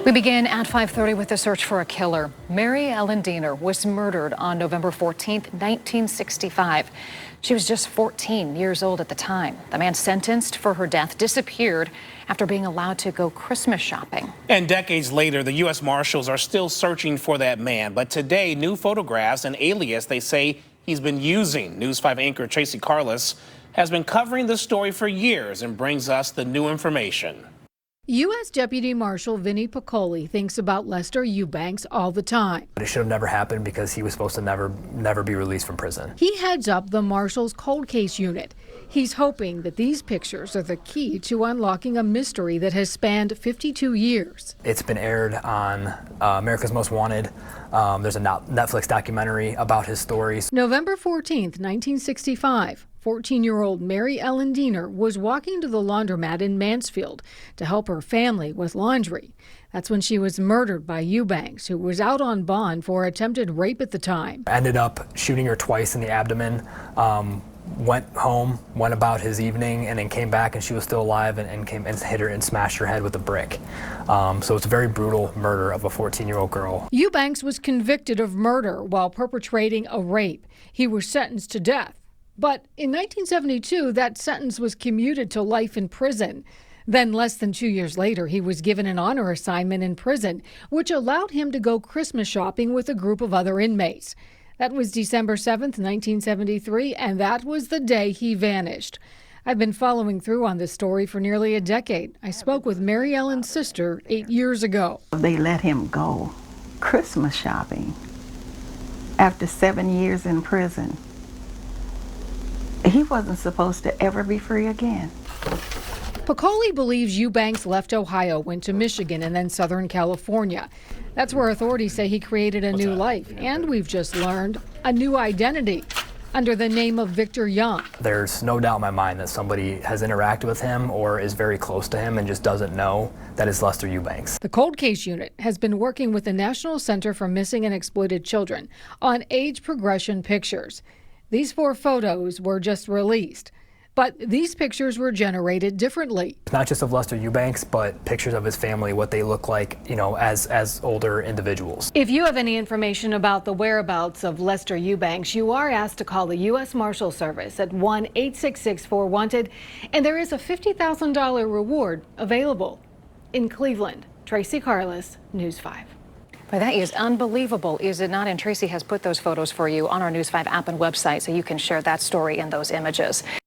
We begin at 5:30 with the search for a killer. Mary Ellen Diener was murdered on November 14th, 1965. She was just 14 years old at the time. The man sentenced for her death disappeared after being allowed to go Christmas shopping. And decades later, the U.S. Marshals are still searching for that man. But today, new photographs and alias they say he's been using. News 5 anchor Tracy Carlos has been covering the story for years and brings us the new information. U.S. Deputy Marshal Vinnie Piccoli thinks about Lester Eubanks all the time. It should have never happened because he was supposed to never be released from prison. He heads up the Marshals cold case unit. He's hoping that these pictures are the key to unlocking a mystery that has spanned 52 years. It's been aired on America's Most Wanted. There's a Netflix documentary about his stories. November 14th, 1965. 14-year-old Mary Ellen Diener was walking to the laundromat in Mansfield to help her family with laundry. That's when she was murdered by Eubanks, who was out on bond for attempted rape at the time. Ended up shooting her twice in the abdomen, went home, went about his evening, and then came back and she was still alive and came and hit her and smashed her head with a brick. So it's a very brutal murder of a 14-year-old girl. Eubanks was convicted of murder while perpetrating a rape. He was sentenced to death. But in 1972, that sentence was commuted to life in prison. Then less than 2 years later, he was given an honor assignment in prison, which allowed him to go Christmas shopping with a group of other inmates. That was December 7th, 1973, and that was the day he vanished. I've been following through on this story for nearly a decade. I spoke with Mary Ellen's sister 8 years ago. They let him go Christmas shopping after 7 years in prison. He wasn't supposed to ever be free again. Piccoli believes Eubanks left Ohio, went to Michigan, and then Southern California. That's where authorities say he created a new life, and we've just learned, a new identity under the name of Victor Young. There's no doubt in my mind that somebody has interacted with him or is very close to him and just doesn't know that is Lester Eubanks. The cold case unit has been working with the National Center for Missing and Exploited Children on age progression pictures. These 4 photos were just released, but these pictures were generated differently. Not just of Lester Eubanks, but pictures of his family, what they look like, as older individuals. If you have any information about the whereabouts of Lester Eubanks, you are asked to call the U.S. Marshal Service at 1-866-4-WANTED, and there is a $50,000 reward available. In Cleveland, Tracy Carlos, News 5. Boy, that is unbelievable, is it not? And Tracy has put those photos for you on our News 5 app and website, so you can share that story and those images.